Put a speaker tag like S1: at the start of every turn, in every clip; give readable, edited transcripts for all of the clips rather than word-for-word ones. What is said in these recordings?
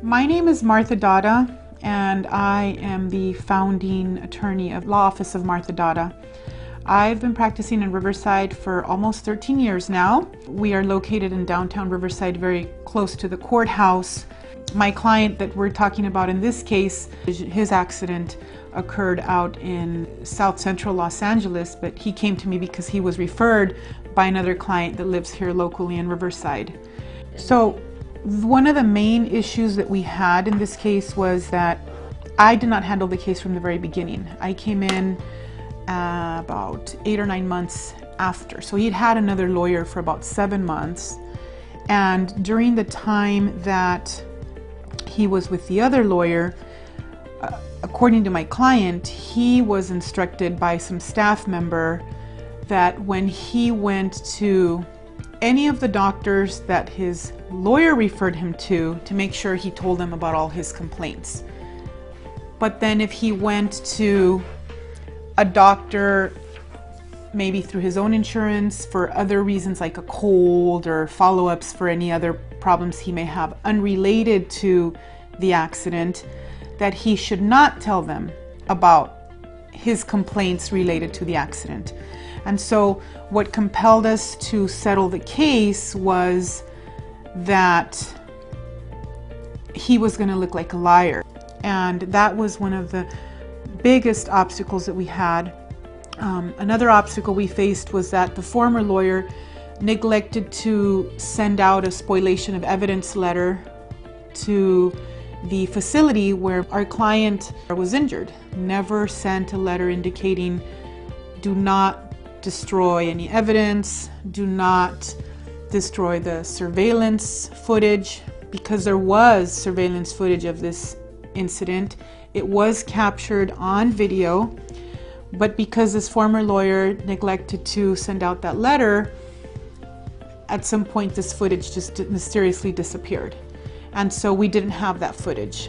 S1: My name is Martha Dada, and I am the founding attorney of Law Office of Martha Dada. I've been practicing in Riverside for almost 13 years now. We are located in downtown Riverside, very close to the courthouse. My client that we're talking about in this case, his accident occurred out in South Central Los Angeles, but he came to me because he was referred by another client that lives here locally in Riverside. So one of the main issues that we had in this case was that I did not handle the case from the very beginning. I came in about 8 or 9 months after. So he'd had another lawyer for about 7 months. And during the time that he was with the other lawyer, according to my client, he was instructed by some staff member that when he went to any of the doctors that his lawyer referred him to make sure he told them about all his complaints. But then if he went to a doctor, maybe through his own insurance, for other reasons like a cold or follow-ups for any other problems he may have unrelated to the accident, that he should not tell them about his complaints related to the accident. And so what compelled us to settle the case was that he was going to look like a liar. And that was one of the biggest obstacles that we had. Another obstacle we faced was that the former lawyer neglected to send out a spoliation of evidence letter to the facility where our client was injured. Never sent a letter indicating, do not destroy any evidence, do not destroy the surveillance footage, because there was surveillance footage of this incident. It was captured on video, but because this former lawyer neglected to send out that letter, at some point this footage just mysteriously disappeared. And so we didn't have that footage,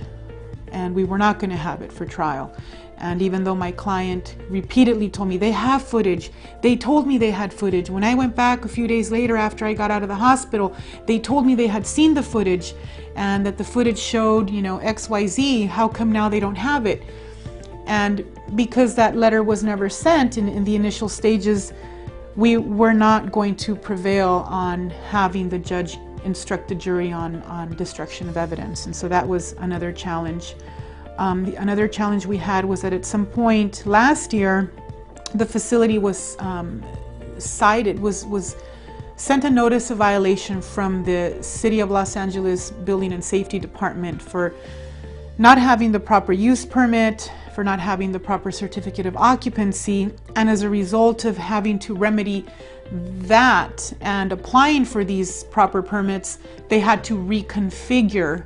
S1: and we were not going to have it for trial. And even though my client repeatedly told me they have footage, they told me they had footage. When I went back a few days later after I got out of the hospital, they told me they had seen the footage and that the footage showed, XYZ, how come now they don't have it? And because that letter was never sent in the initial stages, we were not going to prevail on having the judge instruct the jury on destruction of evidence. And so that was another challenge. Another challenge we had was that at some point last year, the facility was sent a notice of violation from the City of Los Angeles Building and Safety Department for not having the proper use permit, for not having the proper certificate of occupancy, and as a result of having to remedy that and applying for these proper permits, they had to reconfigure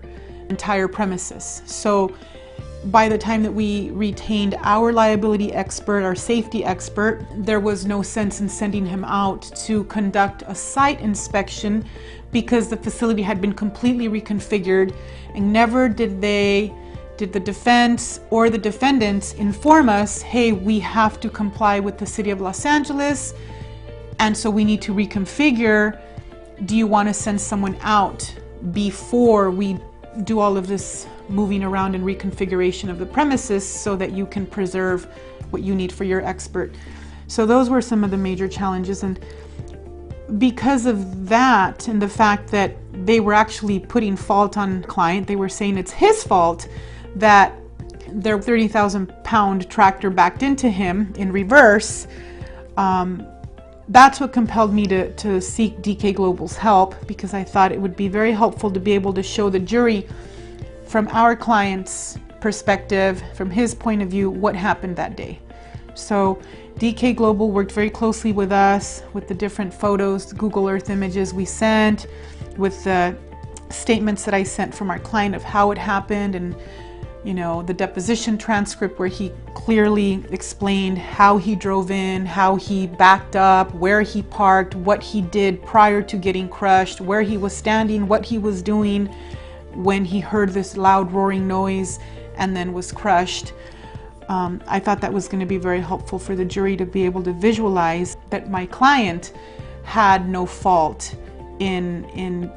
S1: entire premises. So by the time that we retained our liability expert, our safety expert, there was no sense in sending him out to conduct a site inspection because the facility had been completely reconfigured, and never did the defense or the defendants inform us, hey, we have to comply with the City of Los Angeles, and so we need to reconfigure. Do you want to send someone out before we do all of this moving around and reconfiguration of the premises so that you can preserve what you need for your expert? So those were some of the major challenges. And because of that and the fact that they were actually putting fault on the client, they were saying it's his fault that their 30,000-pound tractor backed into him in reverse, that's what compelled me to seek DK Global's help, because I thought it would be very helpful to be able to show the jury from our client's perspective, from his point of view, what happened that day. So DK Global worked very closely with us with the different photos, Google Earth images we sent, with the statements that I sent from our client of how it happened, and the deposition transcript where he clearly explained how he drove in, how he backed up, where he parked, what he did prior to getting crushed, where he was standing, what he was doing when he heard this loud roaring noise and then was crushed. I thought that was going to be very helpful for the jury to be able to visualize that my client had no fault in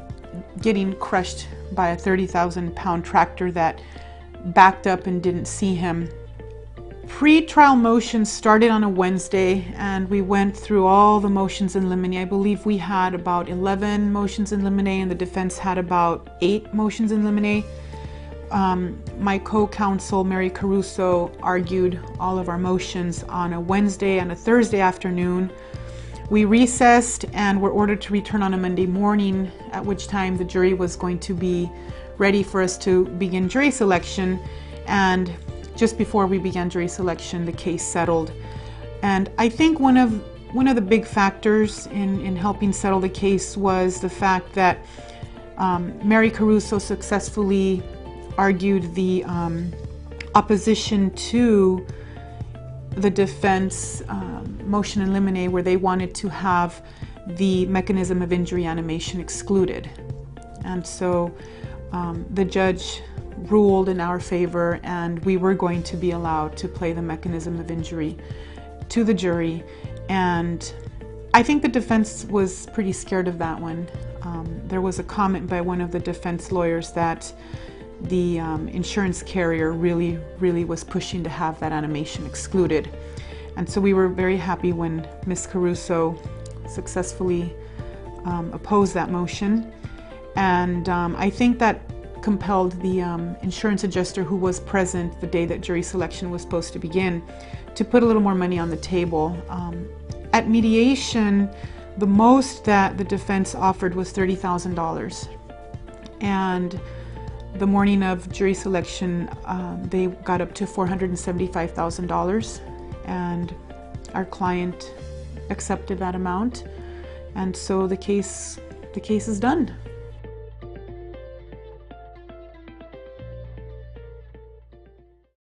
S1: getting crushed by a 30,000-pound tractor that backed up and didn't see him. Pre-trial motions started on a Wednesday, and we went through all the motions in limine. I believe we had about 11 motions in limine, and the defense had about 8 motions in limine. My co-counsel, Mary Caruso, argued all of our motions on a Wednesday and a Thursday afternoon. We recessed and were ordered to return on a Monday morning, at which time the jury was going to be ready for us to begin jury selection. And just before we began jury selection, the case settled. And I think one of the big factors in helping settle the case was the fact that Mary Caruso successfully argued the opposition to the defense motion in limine, where they wanted to have the mechanism of injury animation excluded. And so the judge ruled in our favor, and we were going to be allowed to play the mechanism of injury to the jury. And I think the defense was pretty scared of that one. There was a comment by one of the defense lawyers that the insurance carrier really was pushing to have that animation excluded. And so we were very happy when Ms. Caruso successfully opposed that motion. And I think that compelled the insurance adjuster, who was present the day that jury selection was supposed to begin, to put a little more money on the table. At mediation, the most that the defense offered was $30,000. And the morning of jury selection, they got up to $475,000, and our client accepted that amount. And so the case is done.